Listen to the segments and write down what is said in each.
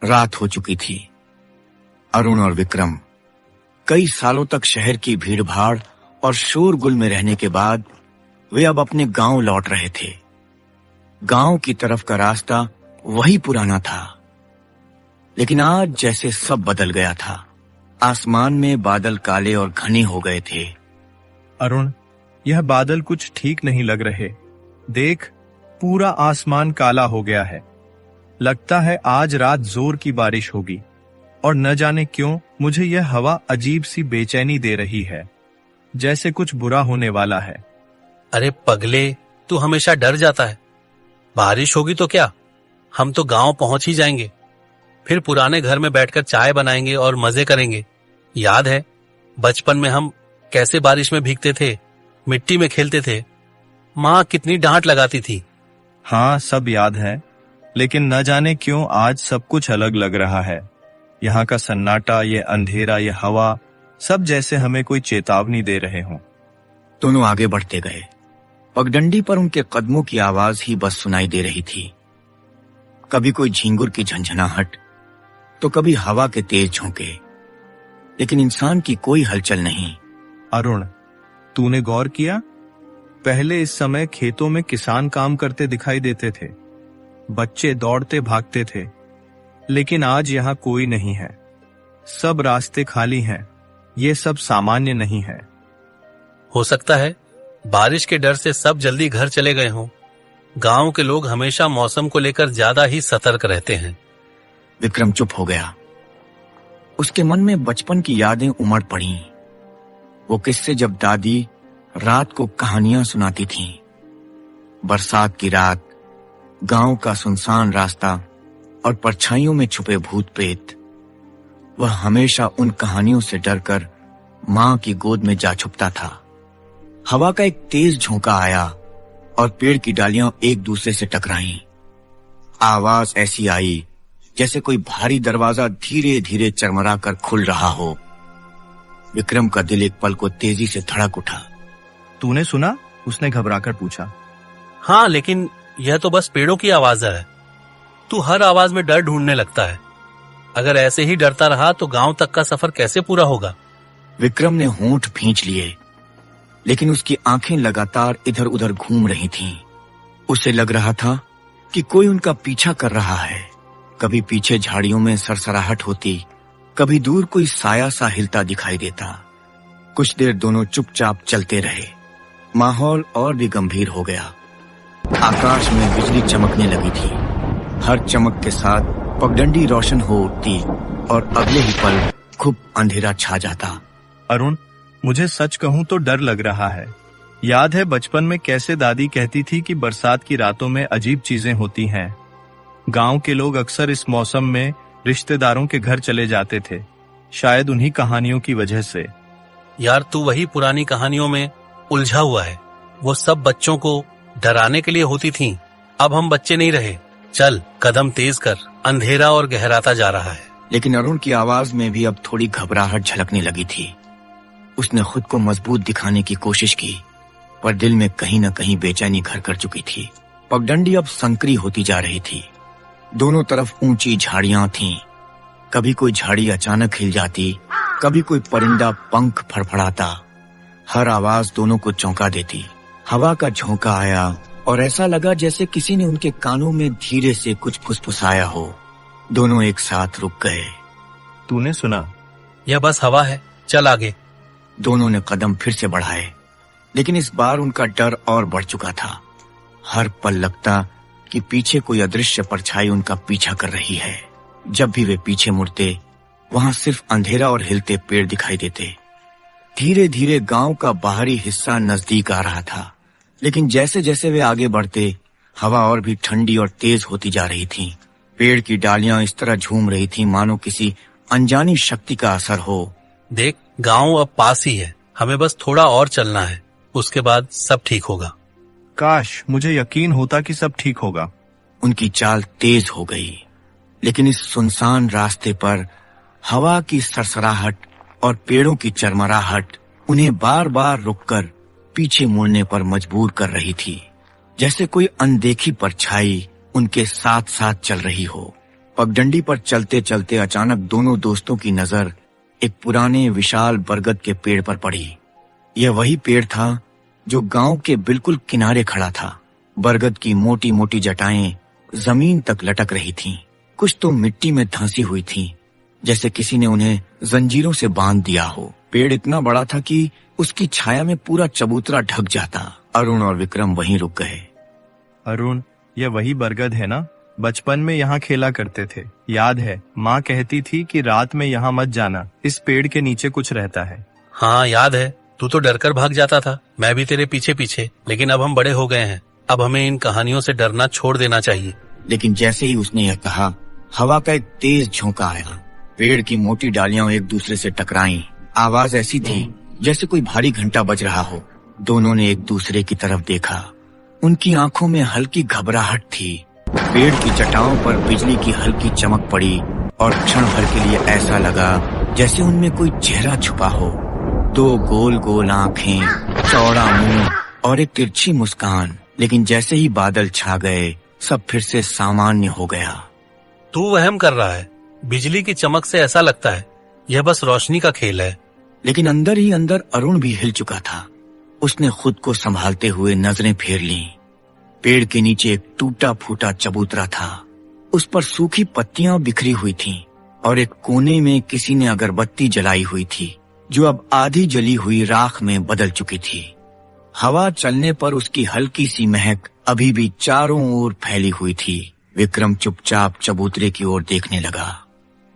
रात हो चुकी थी। अरुण और विक्रम कई सालों तक शहर की भीड़-भाड़ और शोरगुल में रहने के बाद वे अब अपने गांव लौट रहे थे। गांव की तरफ का रास्ता वही पुराना था, लेकिन आज जैसे सब बदल गया था। आसमान में बादल काले और घने हो गए थे। अरुण, यह बादल कुछ ठीक नहीं लग रहे। देख, पूरा आसमान काला हो गया है। लगता है आज रात जोर की बारिश होगी, और न जाने क्यों मुझे यह हवा अजीब सी बेचैनी दे रही है, जैसे कुछ बुरा होने वाला है। अरे पगले, तू हमेशा डर जाता है। बारिश होगी तो क्या, हम तो गांव पहुंच ही जाएंगे। फिर पुराने घर में बैठकर चाय बनाएंगे और मजे करेंगे। याद है बचपन में हम कैसे बारिश में भीगते थे, मिट्टी में खेलते थे, माँ कितनी डांट लगाती थी। हाँ, सब याद है, लेकिन न जाने क्यों आज सब कुछ अलग लग रहा है। यहाँ का सन्नाटा, ये अंधेरा, ये हवा, सब जैसे हमें कोई चेतावनी दे रहे हों। दोनों आगे बढ़ते गए। पगडंडी पर उनके कदमों की आवाज ही बस सुनाई दे रही थी। कभी कोई झींगुर की झंझनाहट, तो कभी हवा के तेज झोंके, लेकिन इंसान की कोई हलचल नहीं। अरुण, तूने गौर किया? पहले इस समय खेतों में किसान काम करते दिखाई देते थे, बच्चे दौड़ते भागते थे, लेकिन आज यहाँ कोई नहीं है। सब रास्ते खाली हैं। ये सब सामान्य नहीं है। हो सकता है बारिश के डर से सब जल्दी घर चले गए हों। गांव के लोग हमेशा मौसम को लेकर ज्यादा ही सतर्क रहते हैं। विक्रम चुप हो गया। उसके मन में बचपन की यादें उमड़ पड़ीं। वो किस्से जब दादी रात को कहानियां सुनाती थीं। बरसात की रात, गांव का सुनसान रास्ता और परछाइयों में छुपे भूत प्रेत। वह हमेशा उन कहानियों से डरकर मां की गोद में जा छुपता था। हवा का एक तेज झोंका आया और पेड़ की डालियां एक दूसरे से टकराईं। आवाज ऐसी आई जैसे कोई भारी दरवाजा धीरे धीरे चरमरा कर खुल रहा हो। विक्रम का दिल एक पल को तेजी से धड़क उठा। तूने सुना? उसने घबराकर पूछा। हाँ, लेकिन यह तो बस पेड़ों की आवाज है। तू हर आवाज में डर ढूंढने लगता है। अगर ऐसे ही डरता रहा तो गांव तक का सफर कैसे पूरा होगा? विक्रम ने होंठ भींच लिए, लेकिन उसकी आंखें लगातार इधर उधर घूम रही थीं। उसे लग रहा था कि कोई उनका पीछा कर रहा है। कभी पीछे झाड़ियों में सरसराहट होती, कभी दूर कोई साया सा हिलता दिखाई देता। कुछ देर दोनों चुपचाप चलते रहे। माहौल और भी गंभीर हो गया। आकाश में बिजली चमकने लगी थी। हर चमक के साथ पगडंडी रोशन हो उठती और अगले ही पल खूब अंधेरा छा जाता। अरुण, मुझे सच कहूं तो डर लग रहा है। याद है बचपन में कैसे दादी कहती थी कि बरसात की रातों में अजीब चीजें होती हैं। गांव के लोग अक्सर इस मौसम में रिश्तेदारों के घर चले जाते थे, शायद उन्हीं कहानियों की वजह से। यार, तू वही पुरानी कहानियों में उलझा हुआ है। वो सब बच्चों को डराने के लिए होती थीं। अब हम बच्चे नहीं रहे। चल, कदम तेज कर, अंधेरा और गहराता जा रहा है। लेकिन अरुण की आवाज में भी अब थोड़ी घबराहट झलकने लगी थी। उसने खुद को मजबूत दिखाने की कोशिश की, पर दिल में कहीं न कहीं बेचैनी घर कर चुकी थी। पगडंडी अब संकरी होती जा रही थी। दोनों तरफ ऊंची झाड़ियां थीं। कभी कोई झाड़ी अचानक हिल जाती, कभी कोई परिंदा पंख फड़फड़ाता। हर आवाज दोनों को चौंका देती। हवा का झोंका आया और ऐसा लगा जैसे किसी ने उनके कानों में धीरे से कुछ फुसफुसाया हो। दोनों एक साथ रुक गए। तूने सुना? यह बस हवा है, चल आगे। दोनों ने कदम फिर से बढ़ाए, लेकिन इस बार उनका डर और बढ़ चुका था। हर पल लगता कि पीछे कोई अदृश्य परछाई उनका पीछा कर रही है। जब भी वे पीछे मुड़ते, वहां सिर्फ अंधेरा और हिलते पेड़ दिखाई देते। धीरे धीरे गांव का बाहरी हिस्सा नजदीक आ रहा था, लेकिन जैसे जैसे वे आगे बढ़ते, हवा और भी ठंडी और तेज होती जा रही थी। पेड़ की डालियां इस तरह झूम रही थी मानो किसी अनजानी शक्ति का असर हो। देख, गांव अब पास ही है। हमें बस थोड़ा और चलना है, उसके बाद सब ठीक होगा। काश मुझे यकीन होता कि सब ठीक होगा। उनकी चाल तेज हो गई, लेकिन इस सुनसान रास्ते पर हवा की सरसराहट और पेड़ों की चरमराहट उन्हें बार बार रुककर पीछे मुड़ने पर मजबूर कर रही थी, जैसे कोई अनदेखी परछाई उनके साथ साथ चल रही हो। पगडंडी पर चलते चलते अचानक दोनों दोस्तों की नजर एक पुराने विशाल बरगद के पेड़ पर पड़ी। यह वही पेड़ था जो गांव के बिल्कुल किनारे खड़ा था। बरगद की मोटी मोटी जटाएं जमीन तक लटक रही थीं। कुछ तो मिट्टी में धंसी हुई थीं, जैसे किसी ने उन्हें जंजीरों से बांध दिया हो। पेड़ इतना बड़ा था कि उसकी छाया में पूरा चबूतरा ढक जाता। अरुण और विक्रम वहीं रुक गए। अरुण, यह वही बरगद है ना? बचपन में यहाँ खेला करते थे, याद है? माँ कहती थी कि रात में यहाँ मत जाना, इस पेड़ के नीचे कुछ रहता है। हाँ याद है, तू तो डरकर भाग जाता था, मैं भी तेरे पीछे पीछे। लेकिन अब हम बड़े हो गए हैं, अब हमें इन कहानियों से डरना छोड़ देना चाहिए। लेकिन जैसे ही उसने यह कहा, हवा का एक तेज झोंका आया। पेड़ की मोटी डालियां एक दूसरे से टकराईं। आवाज ऐसी थी जैसे कोई भारी घंटा बज रहा हो। दोनों ने एक दूसरे की तरफ देखा। उनकी आंखों में हल्की घबराहट थी। पेड़ की जटाओं पर बिजली की हल्की चमक पड़ी और क्षण भर के लिए ऐसा लगा जैसे उनमें कोई चेहरा छुपा हो। दो गोल गोल आंखें, चौड़ा मुंह और एक तिरछी मुस्कान। लेकिन जैसे ही बादल छा गए, सब फिर से सामान्य हो गया। तू वहम कर रहा है, बिजली की चमक से ऐसा लगता है यह बस रोशनी का खेल है। लेकिन अंदर ही अंदर अरुण भी हिल चुका था। उसने खुद को संभालते हुए नजरें फेर लीं। पेड़ के नीचे एक टूटा फूटा चबूतरा था। उस पर सूखी पत्तियां बिखरी हुई थीं और एक कोने में किसी ने अगरबत्ती जलाई हुई थी, जो अब आधी जली हुई राख में बदल चुकी थी। हवा चलने पर उसकी हल्की सी महक अभी भी चारों ओर फैली हुई थी। विक्रम चुपचाप चबूतरे की ओर देखने लगा।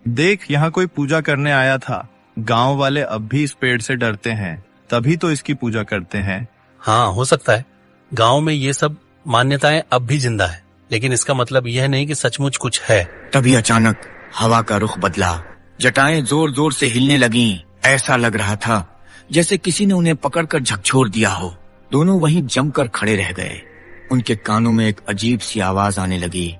देख, यहाँ कोई पूजा करने आया था। गांव वाले अब भी इस पेड़ से डरते हैं, तभी तो इसकी पूजा करते हैं। हाँ, हो सकता है गांव में ये सब मान्यताएं अब भी जिंदा है, लेकिन इसका मतलब यह नहीं कि सचमुच कुछ है। तभी अचानक हवा का रुख बदला। जटाएं जोर जोर से हिलने लगीं। ऐसा लग रहा था जैसे किसी ने उन्हें पकड़कर झकझोर दिया हो। दोनों वहीं जमकर खड़े रह गए। उनके कानों में एक अजीब सी आवाज आने लगी।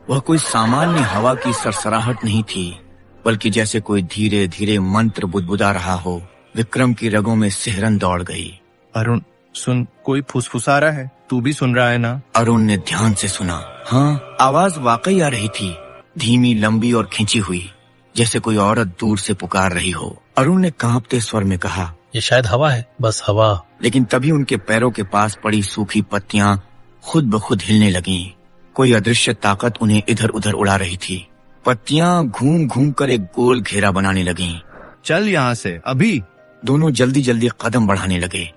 वह कोई सामान्य हवा की सरसराहट नहीं थी, बल्कि जैसे कोई धीरे धीरे मंत्र बुदबुदा रहा हो। विक्रम की रगों में सिहरन दौड़ गई। अरुण सुन, कोई फुसफुसा रहा है, तू भी सुन रहा है ना? अरुण ने ध्यान से सुना। हाँ, आवाज वाकई आ रही थी, धीमी, लंबी और खिंची हुई, जैसे कोई औरत दूर से पुकार रही हो। अरुण ने कांपते स्वर में कहा, ये शायद हवा है, बस हवा। लेकिन तभी उनके पैरों के पास पड़ी सूखी पत्तियां खुद ब खुद हिलने लगीं। कोई अदृश्य ताकत उन्हें इधर उधर उड़ा रही थी। पत्तियां घूम घूम कर एक गोल घेरा बनाने लगीं। चल यहाँ से अभी। दोनों जल्दी जल्दी कदम बढ़ाने लगे।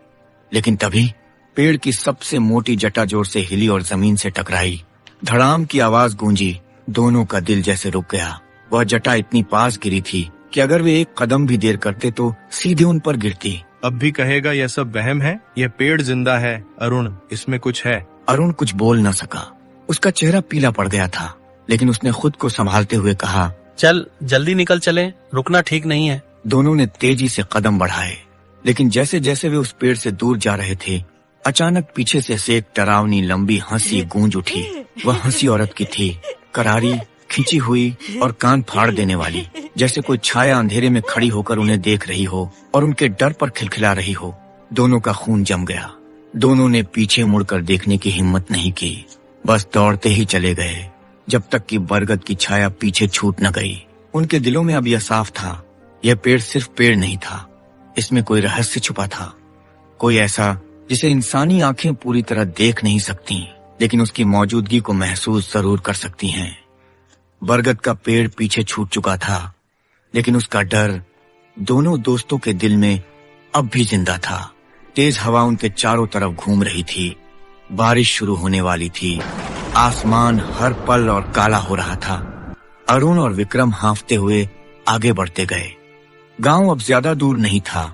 लेकिन तभी पेड़ की सबसे मोटी जटा जोर से हिली और जमीन से टकराई। धड़ाम की आवाज गूंजी। दोनों का दिल जैसे रुक गया। वह जटा इतनी पास गिरी थी कि अगर वे एक कदम भी देर करते तो सीधे उन पर गिरती। अब भी कहेगा यह सब वहम है? यह पेड़ जिंदा है अरुण, इसमें कुछ है। अरुण कुछ बोल न सका। उसका चेहरा पीला पड़ गया था, लेकिन उसने खुद को संभालते हुए कहा, चल जल्दी निकल चले, रुकना ठीक नहीं है। दोनों ने तेजी से कदम बढ़ाए, लेकिन जैसे जैसे वे उस पेड़ से दूर जा रहे थे, अचानक पीछे से एक डरावनी लंबी हंसी गूंज उठी। वह हंसी औरत की थी, करारी, खिंची हुई और कान फाड़ देने वाली, जैसे कोई छाया अंधेरे में खड़ी होकर उन्हें देख रही हो और उनके डर पर खिलखिला रही हो। दोनों का खून जम गया। दोनों ने पीछे मुड़कर देखने की हिम्मत नहीं की, बस दौड़ते ही चले गए, जब तक कि बरगद की छाया पीछे छूट न गई। उनके दिलों में अब यह साफ था, यह पेड़ सिर्फ पेड़ नहीं था, इसमें कोई रहस्य छुपा था, कोई ऐसा जिसे इंसानी आंखें पूरी तरह देख नहीं सकती, लेकिन उसकी मौजूदगी को महसूस जरूर कर सकती हैं। बरगद का पेड़ पीछे छूट चुका था, लेकिन उसका डर दोनों दोस्तों के दिल में अब भी जिंदा था। तेज हवा उनके चारों तरफ घूम रही थी। बारिश शुरू होने वाली थी। आसमान हर पल और काला हो रहा था। अरुण और विक्रम हांफते हुए आगे बढ़ते गए। गांव अब ज्यादा दूर नहीं था,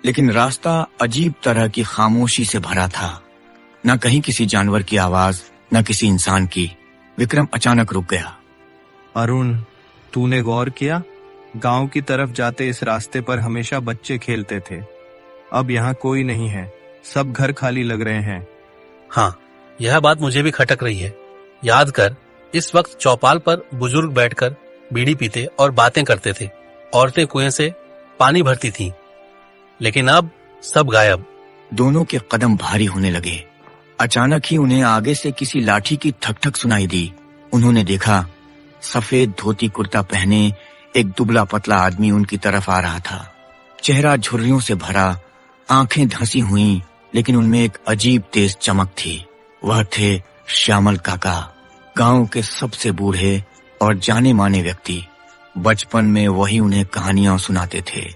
लेकिन रास्ता अजीब तरह की खामोशी से भरा था। न कहीं किसी जानवर की आवाज, न किसी इंसान की। विक्रम अचानक रुक गया। अरुण, तूने गौर किया? गांव की तरफ जाते इस रास्ते पर हमेशा बच्चे खेलते थे। अब यहाँ कोई नहीं है, सब घर खाली लग रहे हैं। हाँ, यह बात मुझे भी खटक रही है। याद कर, इस वक्त चौपाल पर बुजुर्ग बैठकर बीड़ी पीते और बातें करते थे। औरतें कुएं से पानी भरती थीं, लेकिन अब सब गायब। दोनों के कदम भारी होने लगे। अचानक ही उन्हें आगे से किसी लाठी की ठक ठक सुनाई दी। उन्होंने देखा सफेद धोती कुर्ता पहने एक दुबला पतला आदमी उनकी तरफ आ रहा था। चेहरा झुर्रियों से भरा, आंखें धंसी हुई, लेकिन उनमें एक अजीब तेज चमक थी। वह थे श्यामल काका, गांव के सबसे बूढ़े और जाने माने व्यक्ति। बचपन में वही उन्हें कहानियां सुनाते थे।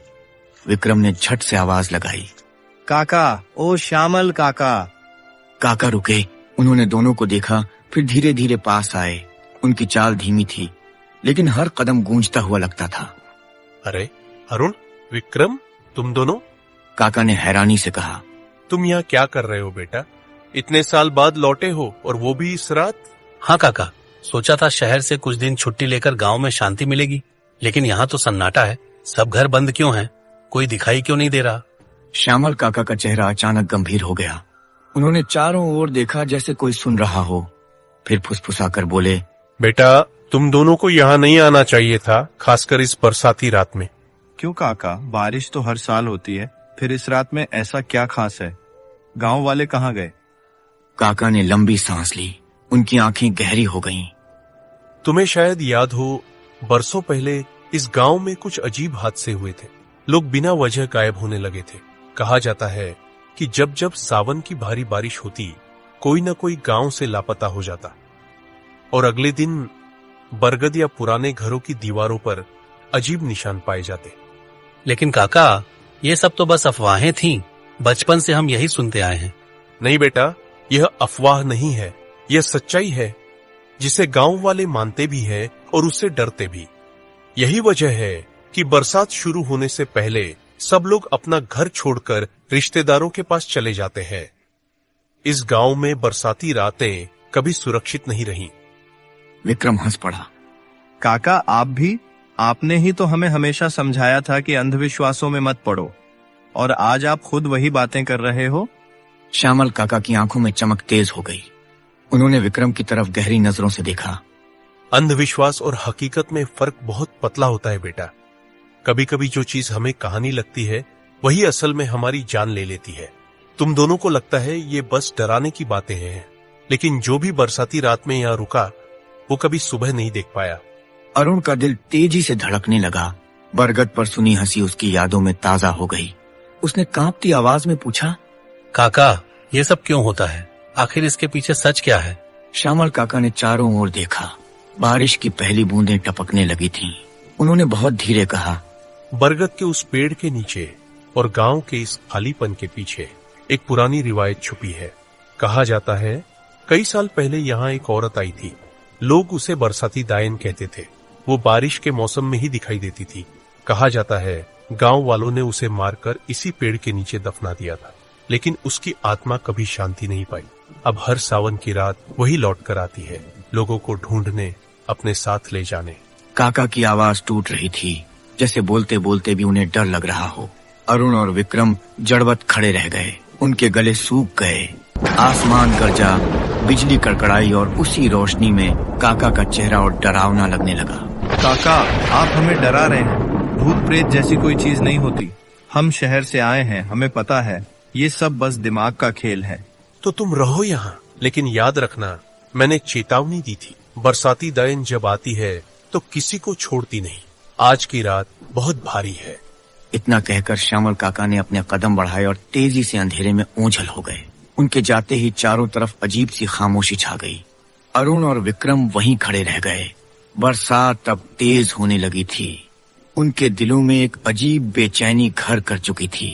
विक्रम ने झट से आवाज लगाई, काका, ओ श्यामल काका। काका रुके। उन्होंने दोनों को देखा, फिर धीरे धीरे पास आए। उनकी चाल धीमी थी, लेकिन हर कदम गूंजता हुआ लगता था। अरे अरुण, विक्रम, तुम दोनों? काका ने हैरानी से कहा। तुम यहाँ क्या कर रहे हो बेटा? इतने साल बाद लौटे हो और वो भी इस रात? हाँ काका, सोचा था शहर से कुछ दिन छुट्टी लेकर गांव में शांति मिलेगी, लेकिन यहाँ तो सन्नाटा है। सब घर बंद क्यों हैं? कोई दिखाई क्यों नहीं दे रहा? श्यामल काका का चेहरा अचानक गंभीर हो गया। उन्होंने चारों ओर देखा जैसे कोई सुन रहा हो, फिर फुसफुसाकर बोले, बेटा, तुम दोनों को यहाँ नहीं आना चाहिए था, खासकर इस बरसाती रात में। क्यों काका, बारिश तो हर साल होती है, फिर इस रात में ऐसा क्या खास है? गांव वाले कहाँ गए? काका ने लंबी सांस ली। उनकी आंखें गहरी हो गईं। तुम्हें शायद याद हो, बरसों पहले इस गांव में कुछ अजीब हादसे हुए थे। लोग बिना वजह गायब होने लगे थे। कहा जाता है कि जब जब सावन की भारी बारिश होती, कोई न कोई गांव से लापता हो जाता और अगले दिन बरगद या पुराने घरों की दीवारों पर अजीब निशान पाए जाते। लेकिन काका, ये सब तो बस अफवाहें थीं। बचपन से हम यही सुनते आए हैं। नहीं बेटा, यह अफवाह नहीं है, यह सच्चाई है जिसे गांव वाले मानते भी हैं और उससे डरते भी। यही वजह है कि बरसात शुरू होने से पहले सब लोग अपना घर छोड़कर रिश्तेदारों के पास चले जाते हैं। इस गांव में बरसाती रातें कभी सुरक्षित नहीं रहीं। विक्रम हंस पड़ा। काका, आप भी? आपने ही तो हमें हमेशा समझाया था कि अंधविश्वासों में मत पड़ो, और आज आप खुद वही बातें कर रहे हो। श्यामल काका की आंखों में चमक तेज हो गई। उन्होंने विक्रम की तरफ गहरी नजरों से देखा। अंधविश्वास और हकीकत में फर्क बहुत पतला होता है बेटा। कभी कभी जो चीज हमें कहानी लगती है, वही असल में हमारी जान ले लेती है। तुम दोनों को लगता है ये बस डराने की बातें हैं, लेकिन जो भी बरसाती रात में यहाँ रुका, वो कभी सुबह नहीं देख पाया। अरुण का दिल तेजी से धड़कने लगा। बरगद पर सुनी हंसी उसकी यादों में ताजा हो गई। उसने कांपती आवाज में पूछा, काका, ये सब क्यों होता है? आखिर इसके पीछे सच क्या है? श्यामल काका ने चारों ओर देखा। बारिश की पहली बूंदें टपकने लगी थीं। उन्होंने बहुत धीरे कहा, बरगद के उस पेड़ के नीचे और गांव के इस खालीपन के पीछे एक पुरानी रिवायत छुपी है। कहा जाता है, कई साल पहले यहाँ एक औरत आई थी। लोग उसे बरसाती दायन कहते थे। वो बारिश के मौसम में ही दिखाई देती थी। कहा जाता है, गांव वालों ने उसे मारकर इसी पेड़ के नीचे दफना दिया था, लेकिन उसकी आत्मा कभी शांति नहीं पाई। अब हर सावन की रात वही लौट कर आती है, लोगों को ढूंढने, अपने साथ ले जाने। काका की आवाज टूट रही थी, जैसे बोलते बोलते भी उन्हें डर लग रहा हो। अरुण और विक्रम जड़वत खड़े रह गए। उनके गले सूख गए। आसमान गरजा, बिजली कड़कड़ाई और उसी रोशनी में काका का चेहरा और डरावना लगने लगा। काका, आप हमें डरा रहे हैं। भूत प्रेत जैसी कोई चीज नहीं होती। हम शहर से आए हैं, हमें पता है। ये सब बस दिमाग का खेल है। तो तुम रहो यहाँ, लेकिन याद रखना, मैंने चेतावनी दी थी। बरसाती दायन जब आती है तो किसी को छोड़ती नहीं। आज की रात बहुत भारी है। इतना कहकर श्यामल काका ने अपने कदम बढ़ाए और तेजी से अंधेरे में ओझल हो गए। उनके जाते ही चारों तरफ अजीब सी खामोशी छा गई। अरुण और विक्रम वहीं खड़े रह गए। बरसात अब तेज होने लगी थी। उनके दिलों में एक अजीब बेचैनी घर कर चुकी थी।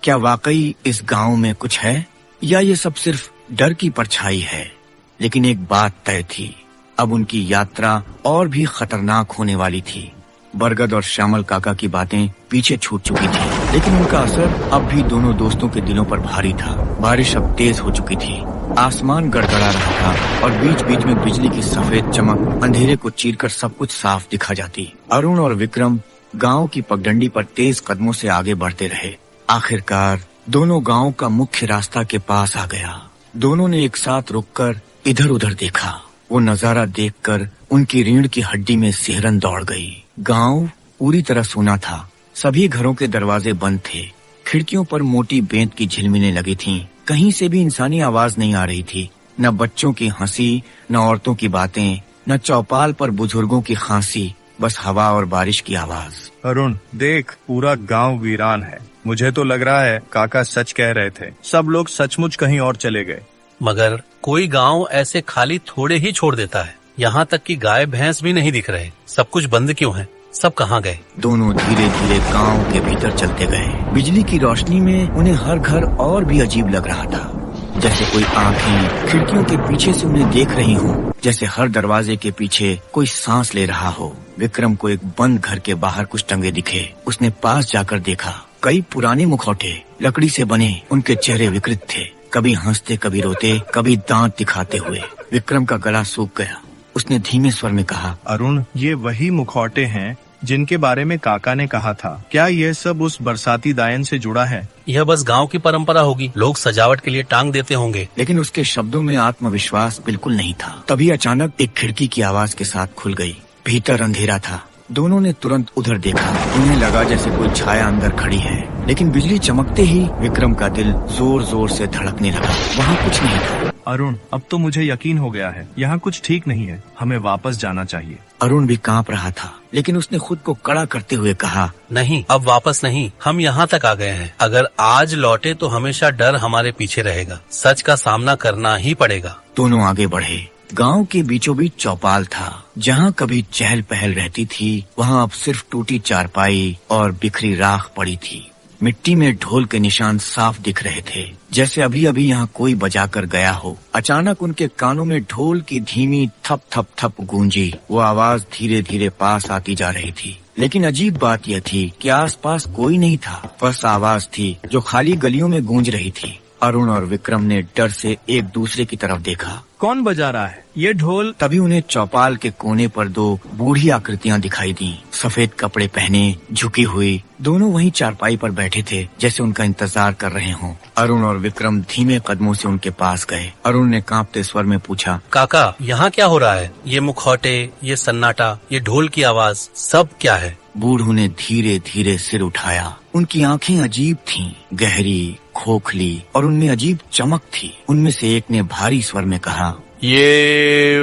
क्या वाकई इस गांव में कुछ है, या ये सब सिर्फ डर की परछाई है? लेकिन एक बात तय थी, अब उनकी यात्रा और भी खतरनाक होने वाली थी। बरगद और श्यामल काका की बातें पीछे छूट चुकी थी, लेकिन उनका असर अब भी दोनों दोस्तों के दिलों पर भारी था। बारिश अब तेज हो चुकी थी। आसमान गड़गड़ा रहा था और बीच बीच में बिजली की सफेद चमक अंधेरे को चीरकर सब कुछ साफ दिखा जाती। अरुण और विक्रम गांव की पगडंडी पर तेज कदमों से आगे बढ़ते रहे। आखिरकार दोनों गांव का मुख्य रास्ता के पास आ गया। दोनों ने एक साथ रुककर इधर उधर देखा। वो नजारा देखकर उनकी रीढ़ की हड्डी में सिहरन दौड़ गई। गांव पूरी तरह सूना था। सभी घरों के दरवाजे बंद थे। खिड़कियों पर मोटी बेंत की झिलमिलें लगी थीं। कहीं से भी इंसानी आवाज नहीं आ रही थी। न बच्चों की हंसी, न औरतों की बातें। न चौपाल पर बुजुर्गों की खांसी, बस हवा और बारिश की आवाज। अरुण देख, पूरा गांव वीरान है। मुझे तो लग रहा है काका सच कह रहे थे, सब लोग सचमुच कहीं और चले गए। मगर कोई गांव ऐसे खाली थोड़े ही छोड़ देता है? यहाँ तक कि गाय भैंस भी नहीं दिख रहे। सब कुछ बंद क्यों है? सब कहाँ गए? दोनों धीरे धीरे गांव के भीतर चलते गए। बिजली की रोशनी में उन्हें हर घर और भी अजीब लग रहा था, जैसे कोई आंखें खिड़कियों के पीछे से उन्हें देख रही हो, जैसे हर दरवाजे के पीछे कोई सांस ले रहा हो। विक्रम को एक बंद घर के बाहर कुछ टंगे दिखे। उसने पास जाकर देखा। कई पुराने मुखौटे लकड़ी से बने, उनके चेहरे विकृत थे, कभी हंसते कभी रोते, कभी दांत दिखाते हुए। विक्रम का गला सूख गया। उसने धीमे स्वर में कहा, अरुण ये वही मुखौटे हैं जिनके बारे में काका ने कहा था। क्या यह सब उस बरसाती दायन से जुड़ा है? यह बस गांव की परंपरा होगी, लोग सजावट के लिए टांग देते होंगे। लेकिन उसके शब्दों में आत्मविश्वास बिल्कुल नहीं था। तभी अचानक एक खिड़की की आवाज के साथ खुल गई। भीतर अंधेरा था। दोनों ने तुरंत उधर देखा। उन्हें लगा जैसे कोई छाया अंदर खड़ी है, लेकिन बिजली चमकते ही विक्रम का दिल जोर जोर से धड़कने लगा। वहाँ कुछ नहीं था। अरुण अब तो मुझे यकीन हो गया है, यहाँ कुछ ठीक नहीं है, हमें वापस जाना चाहिए। अरुण भी कांप रहा था, लेकिन उसने खुद को कड़ा करते हुए कहा, नहीं, अब वापस नहीं, हम यहाँ तक आ गए हैं। अगर आज लौटे तो हमेशा डर हमारे पीछे रहेगा। सच का सामना करना ही पड़ेगा। दोनों आगे बढ़े। गांव के बीचों बीच चौपाल था। जहाँ कभी चहल पहल रहती थी, वहाँ अब सिर्फ टूटी चारपाई और बिखरी राख पड़ी थी। मिट्टी में ढोल के निशान साफ दिख रहे थे, जैसे अभी अभी यहाँ कोई बजा कर गया हो। अचानक उनके कानों में ढोल की धीमी थप थप थप गूंजी। वो आवाज धीरे धीरे पास आती जा रही थी, लेकिन अजीब बात यह थी कि आसपास कोई नहीं था। बस आवाज थी जो खाली गलियों में गूंज रही थी। अरुण और विक्रम ने डर से एक दूसरे की तरफ देखा। कौन बजा रहा है ये ढोल? तभी उन्हें चौपाल के कोने पर दो बूढ़ी आकृतियां दिखाई दी, सफेद कपड़े पहने, झुकी हुई। दोनों वहीं चारपाई पर बैठे थे, जैसे उनका इंतजार कर रहे हों। अरुण और विक्रम धीमे कदमों से उनके पास गए। अरुण ने कांपते स्वर में पूछा, काका यहाँ क्या हो रहा है? ये मुखौटे, ये सन्नाटा, ये ढोल की आवाज, सब क्या है? बूढ़ों ने धीरे धीरे सिर उठाया। उनकी आंखें अजीब थीं, गहरी, खोखली, और उनमें अजीब चमक थी। उनमें से एक ने भारी स्वर में कहा, ये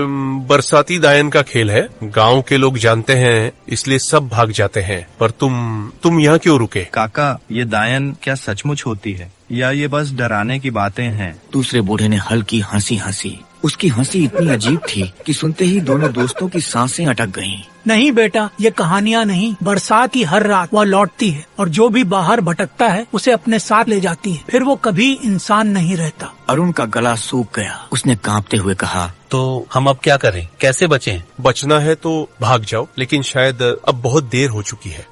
बरसाती दायन का खेल है। गांव के लोग जानते हैं, इसलिए सब भाग जाते हैं। पर तुम यहाँ क्यों रुके? काका ये दायन क्या सचमुच होती है या ये बस डराने की बातें हैं? दूसरे बूढ़े ने हल्की हंसी हंसी। उसकी हंसी इतनी अजीब थी कि सुनते ही दोनों दोस्तों की सांसें अटक गईं। नहीं बेटा, ये कहानियाँ नहीं। बरसात की हर रात वह लौटती है और जो भी बाहर भटकता है उसे अपने साथ ले जाती है। फिर वो कभी इंसान नहीं रहता। अरुण का गला सूख गया। उसने कांपते हुए कहा, तो हम अब क्या करें? कैसे बचें? बचना है तो भाग जाओ, लेकिन शायद अब बहुत देर हो चुकी है।